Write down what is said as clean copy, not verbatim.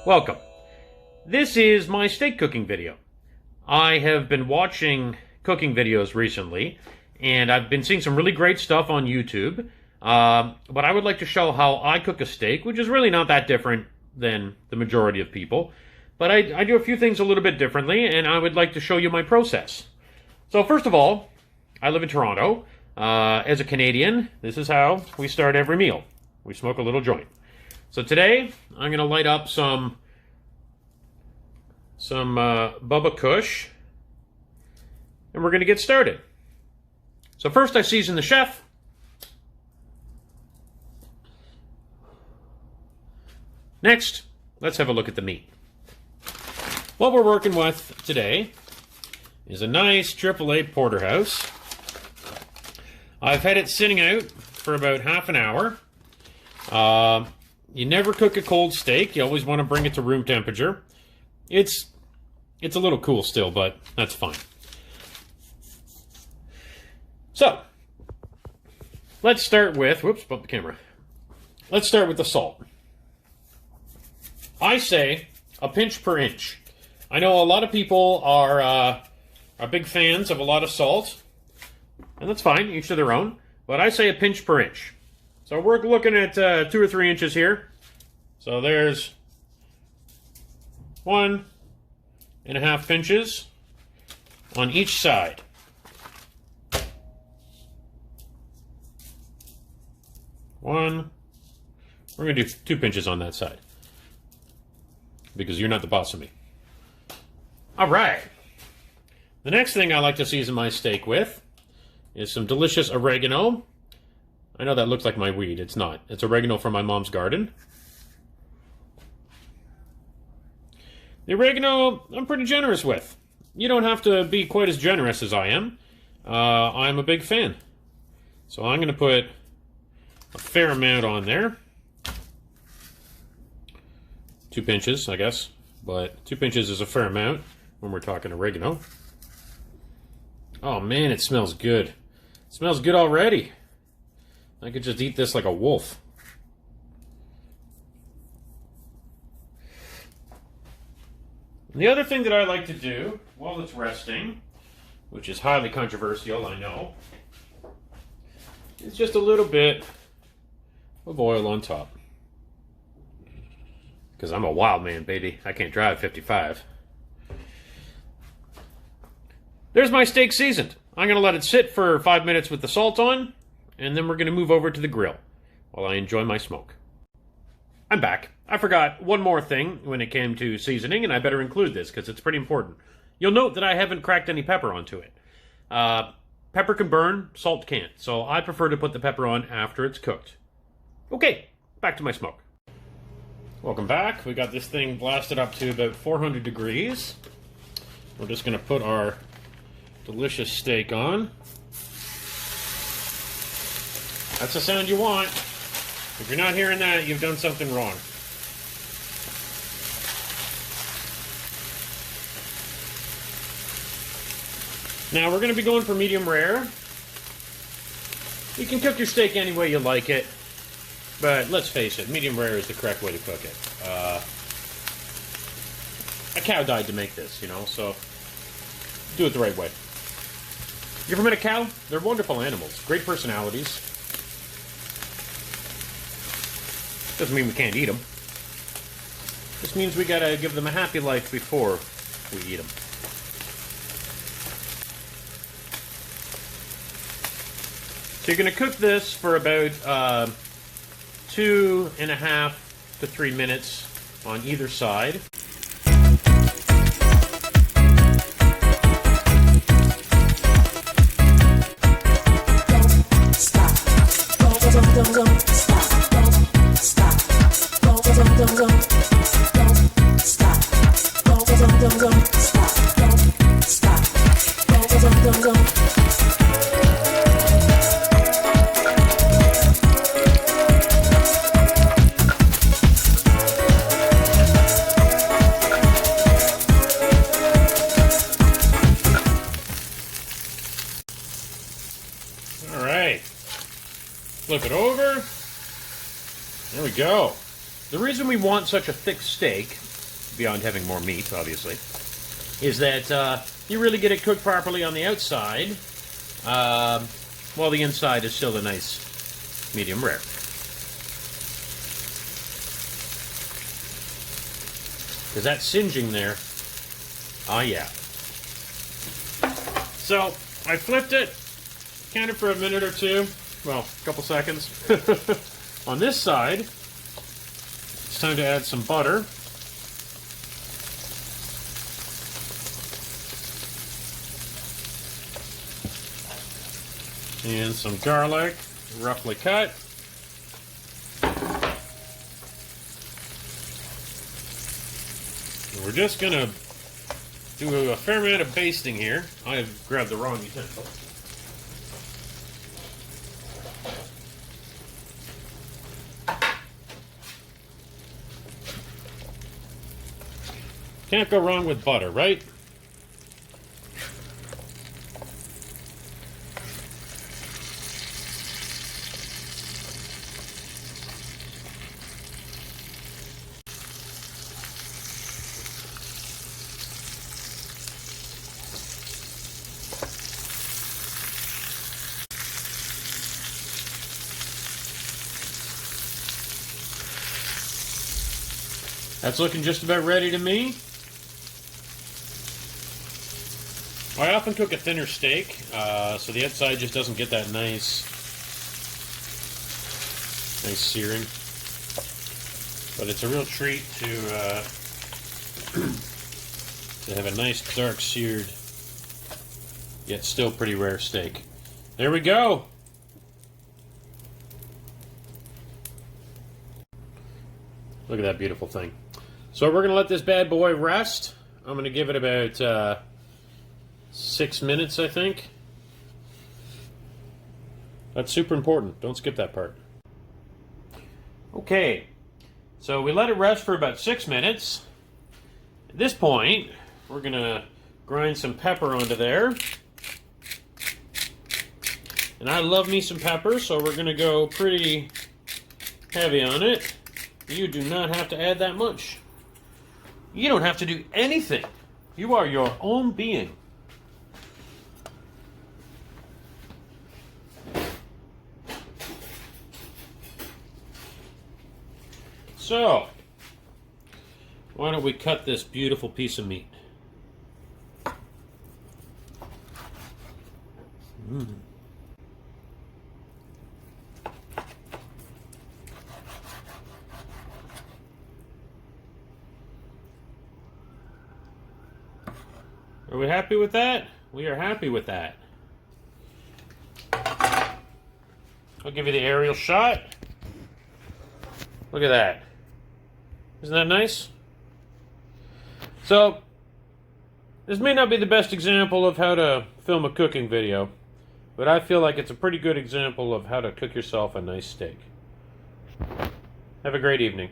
Welcome. This is my steak cooking video. I have been watching cooking videos recently, and I've been seeing some really great stuff on YouTube, but I would like to show how I cook a steak, which is really not that different than the majority of people, but I do a few things a little bit differently, and I would like to show you my process. So first of all, I live in Toronto. As a Canadian, this is how we start every meal. We smoke a little joint. So today, I'm going to light up some Bubba Kush, and we're going to get started. So first I season the chef. Next, let's have a look at the meat. What we're working with today is a nice AAA porterhouse. I've had it sitting out for about half an hour. You never cook a cold steak. You always want to bring it to room temperature. It's a little cool still, but that's fine. So, let's start with, whoops, bumped the camera. Let's start with the salt. I say a pinch per inch. I know a lot of people are big fans of a lot of salt, and that's fine, each to their own, but I say a pinch per inch. So we're looking at 2 or 3 inches here. So there's 1.5 pinches on each side. We're going to do 2 pinches on that side, because you're not the boss of me. All right. The next thing I like to season my steak with is some delicious oregano. I know that looks like my weed. It's not. It's oregano from my mom's garden. The oregano, I'm pretty generous with. You don't have to be quite as generous as I am. I'm a big fan. So I'm going to put a fair amount on there. 2 pinches, I guess. But 2 pinches is a fair amount when we're talking oregano. Oh man, it smells good. It smells good already. I could just eat this like a wolf. And the other thing that I like to do while it's resting, which is highly controversial, I know, is just a little bit of oil on top. Because I'm a wild man, baby. I can't drive 55. There's my steak seasoned. I'm going to let it sit for 5 minutes with the salt on, and then we're going to move over to the grill while I enjoy my smoke. I'm back. I forgot one more thing when it came to seasoning, and I better include this because it's pretty important. You'll note that I haven't cracked any pepper onto it. Pepper can burn, salt can't, so I prefer to put the pepper on after it's cooked. Okay, back to my smoke. Welcome back. We got this thing blasted up to about 400 degrees. We're just going to put our delicious steak on. That's the sound you want. If you're not hearing that, you've done something wrong. Now we're going to be going for medium rare. You can cook your steak any way you like it, but let's face it, medium rare is the correct way to cook it. A cow died to make this, you know, so do it the right way. You ever met a cow? They're wonderful animals, great personalities. Doesn't mean we can't eat them. Just means we gotta give them a happy life before we eat them. So you're gonna cook this for about 2.5 to 3 minutes on either side. Flip it over. There we go. The reason we want such a thick steak beyond having more meat, obviously, is that you really get it cooked properly on the outside, while the inside is still a nice medium rare. Because that singeing there, oh yeah. So, I flipped it, counted for a minute or two, well, a couple seconds. On this side, it's time to add some butter. And some garlic, roughly cut. And we're just going to do a fair amount of basting here. I grabbed the wrong utensil. Can't go wrong with butter, right? That's looking just about ready to me. I often cook a thinner steak, so the outside just doesn't get that nice searing. But it's a real treat to have a nice dark seared, yet still pretty rare steak. There we go. Look at that beautiful thing. So we're going to let this bad boy rest. I'm going to give it about 6 minutes, I think. That's super important. Don't skip that part. Okay, so we let it rest for about 6 minutes. At this point, we're going to grind some pepper onto there. And I love me some pepper, so we're going to go pretty heavy on it. You do not have to add that much. You don't have to do anything. You are your own being. So, why don't we cut this beautiful piece of meat? Are we happy with that? We are happy with that. I'll give you the aerial shot. Look at that. Isn't that nice? So, this may not be the best example of how to film a cooking video, but I feel like it's a pretty good example of how to cook yourself a nice steak. Have a great evening.